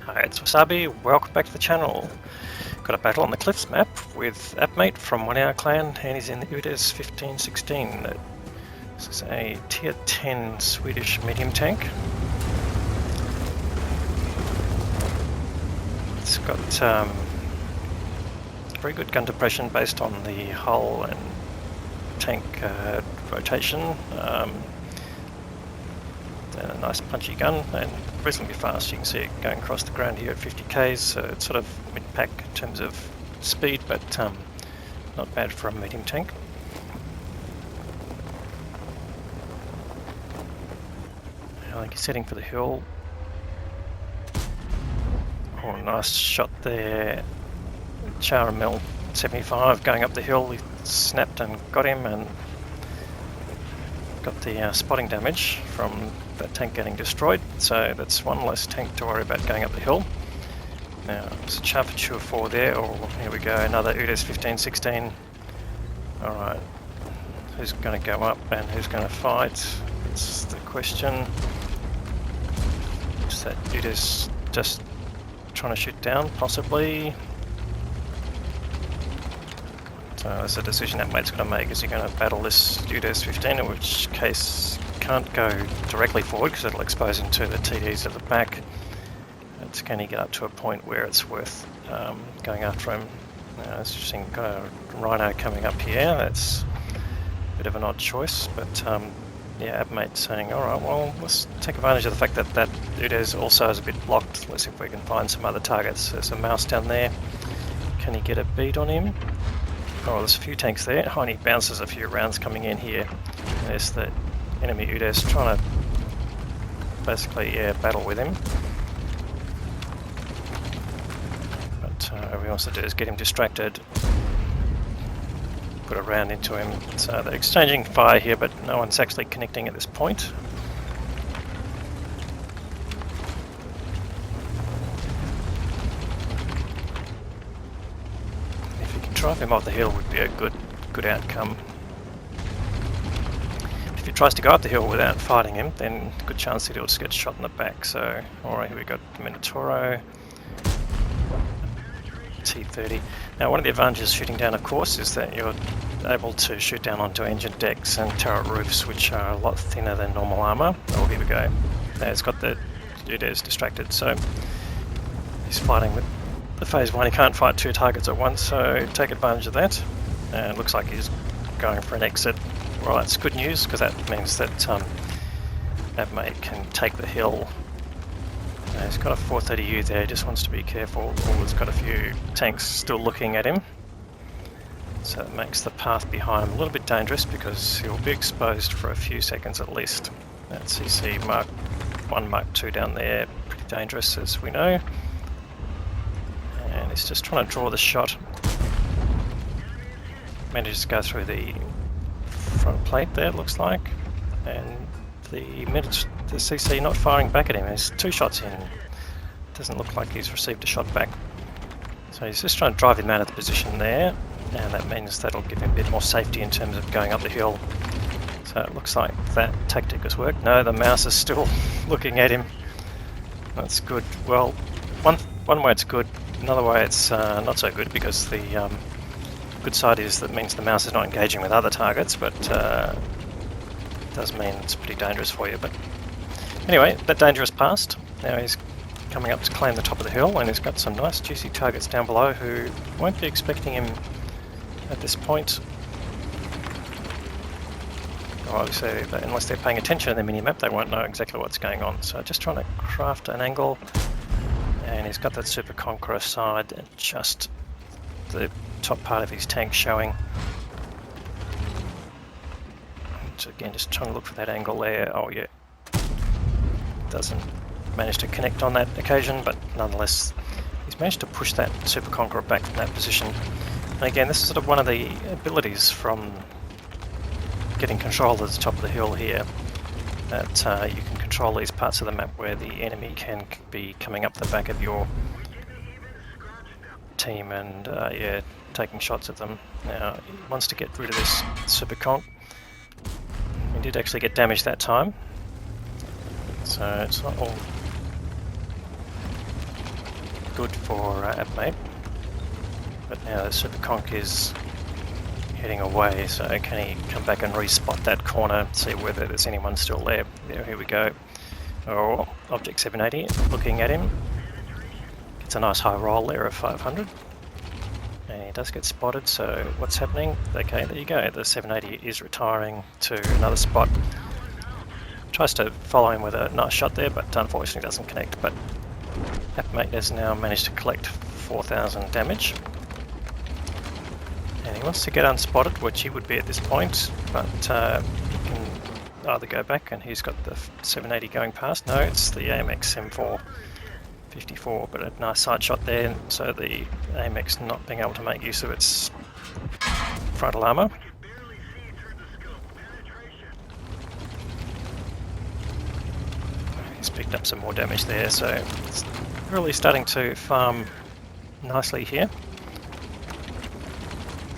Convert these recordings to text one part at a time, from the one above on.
Hi, it's Wasabi. Welcome back to the channel. Got a battle on the Cliffs map with apmate from 1 Hour Clan, and he's in the UDES 1516. This is a tier 10 Swedish medium tank. It's got very good gun depression based on the hull and tank rotation. A nice punchy gun and reasonably fast. You can see it going across the ground here at 50 k's, so it's sort of mid-pack in terms of speed, but not bad for a medium tank. I think he's heading for the hill. Oh, nice shot there. Charamel 75 going up the hill. He snapped and got him and got the spotting damage from that tank getting destroyed, so that's one less tank to worry about going up the hill. Now there's a Charfature 4 there. Oh, here we go, another UDES 1516. Alright, who's going to go up and who's going to fight? That's the question. Is that UDES just trying to shoot down, possibly? So that's a decision that mate's going to make. Is he going to battle this UDES 15, in which case can't go directly forward because it'll expose him to the TDs at the back. It's going to get up to a point where it's worth going after him. It's interesting, got a Rhino coming up here. That's a bit of an odd choice, but yeah, apmate's saying, alright, well, let's take advantage of the fact that that UDES also is a bit blocked. Let's see if we can find some other targets. There's a mouse down there. Can he get a bead on him? Oh, there's a few tanks there. Oh, and he bounces a few rounds coming in here. There's the enemy UDES trying to basically, battle with him. But what he wants to do is get him distracted, put a round into him. So they're exchanging fire here, but no one's actually connecting at this point. Drive him off the hill would be a good outcome. If he tries to go up the hill without fighting him, then good chance that he'll just get shot in the back. So, alright, here we got Minotauro, T30. Now, one of the advantages of shooting down, of course, is that you're able to shoot down onto engine decks and turret roofs, which are a lot thinner than normal armour. Oh, here we go. Now, it's got the UDES distracted, so he's fighting with the phase 1. He can't fight two targets at once, so take advantage of that. And it looks like he's going for an exit. Well, that's good news, because that means that apmate can take the hill. He's got a 430U there, just wants to be careful. Oh, he's got a few tanks still looking at him. So it makes the path behind him a little bit dangerous, because he'll be exposed for a few seconds at least. That CC Mark 1, Mark 2 down there, pretty dangerous as we know. And he's just trying to draw the shot. Manages to go through the front plate there, it looks like. And the CC not firing back at him. There's two shots in. Doesn't look like he's received a shot back. So he's just trying to drive him out of the position there. And that means that'll give him a bit more safety in terms of going up the hill. So it looks like that tactic has worked. No, the mouse is still looking at him. That's good. Well, one way it's good. Another way it's not so good, because the good side is that means the mouse is not engaging with other targets, but it does mean it's pretty dangerous for you. But anyway, that danger is past. Now he's coming up to claim the top of the hill, and he's got some nice juicy targets down below who won't be expecting him at this point. Obviously, unless they're paying attention to the minimap, they won't know exactly what's going on. So just trying to craft an angle. And he's got that Super Conqueror side and just the top part of his tank showing. So again, just trying to look for that angle there. Oh yeah, doesn't manage to connect on that occasion, but nonetheless, he's managed to push that Super Conqueror back from that position. And again, this is sort of one of the abilities from getting control of the top of the hill here, that you can control these parts of the map where the enemy can be coming up the back of your team and yeah, taking shots at them. Now he wants to get rid of this Super Conk. He did actually get damaged that time, so it's not all good for apmate. But now the Super Conch is heading away, so can he come back and respot that corner, see whether there's anyone still there? There, here we go. Oh, Object 780 looking at him. Gets a nice high roll there of 500. And he does get spotted, so what's happening? Okay, there you go. The 780 is retiring to another spot. Tries to follow him with a nice shot there, but unfortunately doesn't connect. But apmate has now managed to collect 4,000 damage. And he wants to get unspotted, which he would be at this point, but he can either go back, and he's got the 780 going past. No, it's the AMX M4 54, but a nice side shot there, so the AMX not being able to make use of its frontal armour. He's picked up some more damage there, so it's really starting to farm nicely here.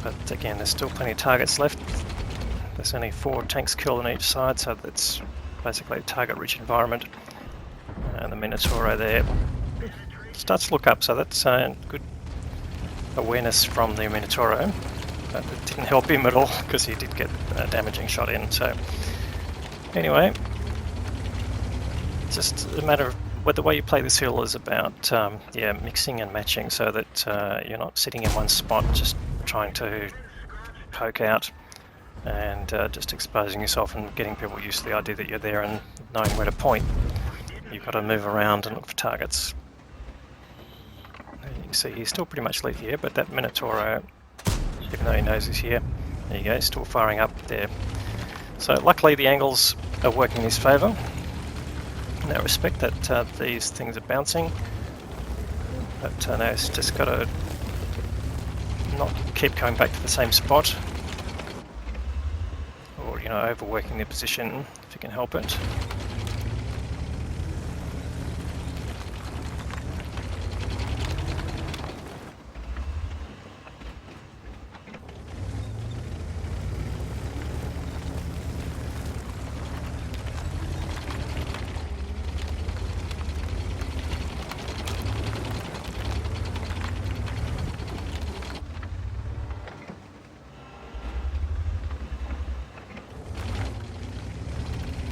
But again, there's still plenty of targets left. There's only 4 tanks killed on each side, so that's basically a target-rich environment. And the Minotauro there starts to look up, so that's good awareness from the Minotauro. But it didn't help him at all, because he did get a damaging shot in. So anyway, just a matter of the way you play this hill is about mixing and matching, so that you're not sitting in one spot just trying to poke out and just exposing yourself and getting people used to the idea that you're there and knowing where to point. You've got to move around and look for targets. And you can see he's still pretty much lit here, but that Minotauro, even though he knows he's here, there you go, still firing up there. So luckily the angles are working in his favour. In that respect, that these things are bouncing, but now it's just got to not keep coming back to the same spot, or overworking their position if you can help it.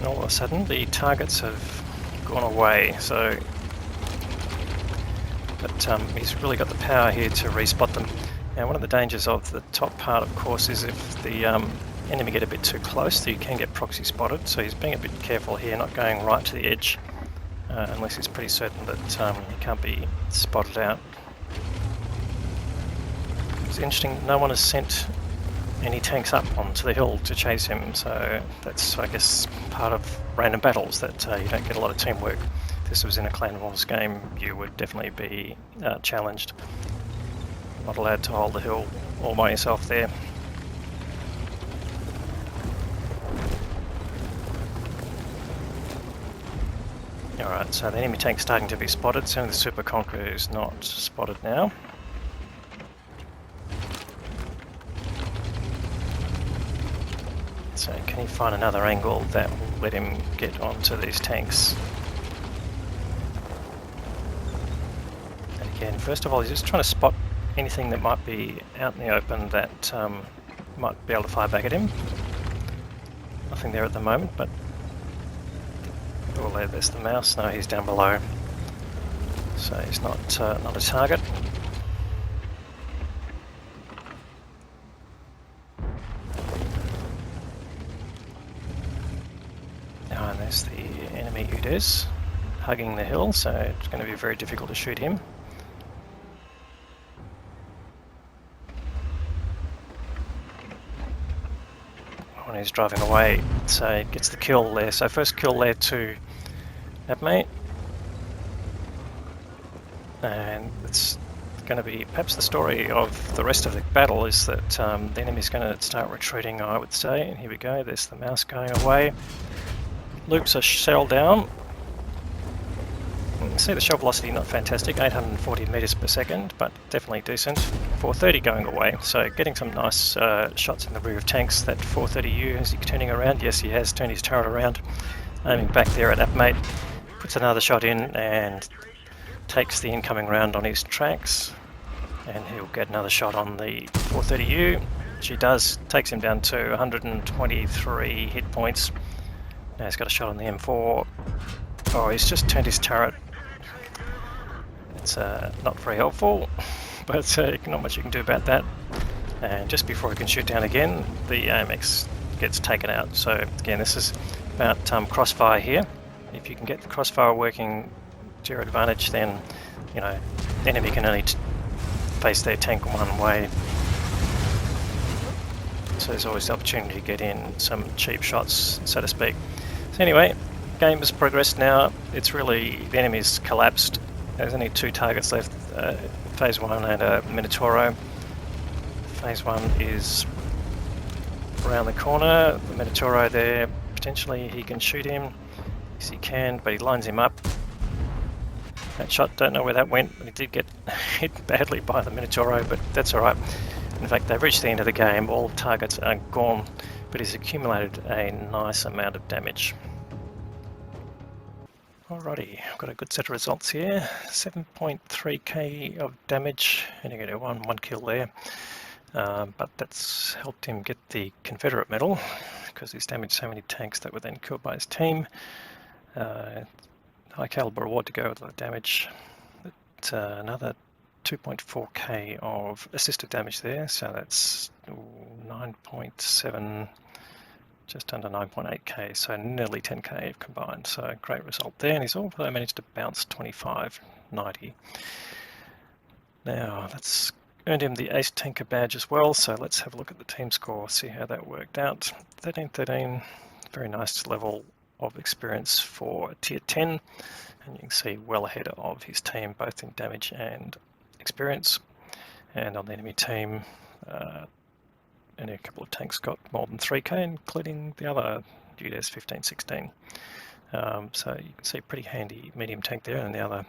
All of a sudden the targets have gone away, so but he's really got the power here to respot them. Now one of the dangers of the top part, of course, is if the enemy get a bit too close, so you can get proxy spotted, so he's being a bit careful here, not going right to the edge unless he's pretty certain that he can't be spotted out. It's interesting, no one has sent any tanks up onto the hill to chase him, so that's, I guess, part of random battles, that you don't get a lot of teamwork. If this was in a Clan Wars game, you would definitely be challenged. Not allowed to hold the hill all by yourself there. Alright, so the enemy tank's starting to be spotted, so the Super Conch is not spotted now. So can he find another angle that will let him get onto these tanks? And again, first of all, he's just trying to spot anything that might be out in the open that might be able to fire back at him. Nothing there at the moment, but oh, there's the mouse. No, he's down below, so he's not a target. And there's the enemy UDES hugging the hill, so it's going to be very difficult to shoot him. When he's driving away, so he gets the kill there. So first kill there to apmate, and it's going to be perhaps the story of the rest of the battle is that the enemy's going to start retreating, I would say. And here we go, there's the mouse going away. Loops a shell down. You can see the shell velocity not fantastic, 840 meters per second, but definitely decent. 430 going away, so getting some nice shots in the rear of tanks. That 430U, is he turning around? Yes, he has turned his turret around, aiming back there at apmate. Puts another shot in, and takes the incoming round on his tracks, and he'll get another shot on the 430U. She does, takes him down to 123 hit points. Now he's got a shot on the M4. Oh, he's just turned his turret. It's not very helpful, but not much you can do about that. And just before he can shoot down again, the AMX gets taken out. So again, this is about crossfire here. If you can get the crossfire working to your advantage, then you know the enemy can only face their tank one way. So there's always the opportunity to get in some cheap shots, so to speak. So anyway, game has progressed now. It's really, the enemy's collapsed. There's only 2 targets left, phase 1 and a Minotauro. Phase 1 is around the corner. The Minotauro there, potentially he can shoot him. Yes, he can, but he lines him up. That shot, don't know where that went, but he did get hit badly by the Minotauro, but that's alright. In fact, they've reached the end of the game, all targets are gone, but he's accumulated a nice amount of damage. Alrighty, I've got a good set of results here. 7.3k of damage, and you get a one kill there. But that's helped him get the Confederate medal, because he's damaged so many tanks that were then killed by his team. High caliber award to go with the damage. But, another 2.4k of assisted damage there, so that's 9.7, just under 9.8k, so nearly 10k combined, so great result there. And he's also managed to bounce 2590. Now that's earned him the Ace Tanker badge as well, so let's have a look at the team score, see how that worked out. 13-13, very nice level of experience for tier 10, and you can see well ahead of his team both in damage and experience. And on the enemy team, only a couple of tanks got more than 3k, including the other UDES 15-16. So you can see pretty handy medium tank there, and the other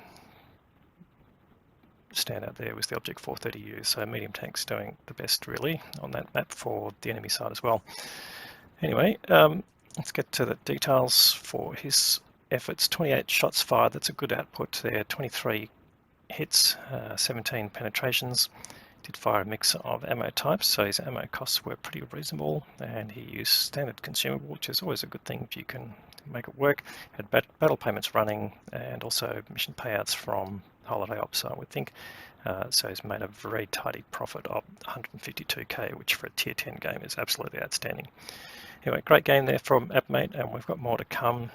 standout there was the Object 430U, so medium tank's doing the best really on that map for the enemy side as well. Anyway, let's get to the details for his efforts. 28 shots fired, that's a good output there. 23 hits, 17 penetrations. Did fire a mix of ammo types, so his ammo costs were pretty reasonable, and he used standard consumable, which is always a good thing if you can make it work. Had battle payments running and also mission payouts from Holiday Ops, I would think. So he's made a very tidy profit of 152k, which for a tier 10 game is absolutely outstanding. Anyway, great game there from apmate, and we've got more to come.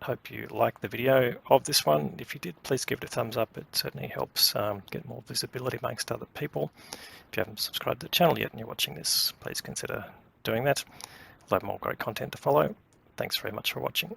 Hope you liked the video of this one. If you did, please give it a thumbs up. It certainly helps get more visibility amongst other people. If you haven't subscribed to the channel yet and you're watching this, please consider doing that. We'll have more great content to follow. Thanks very much for watching.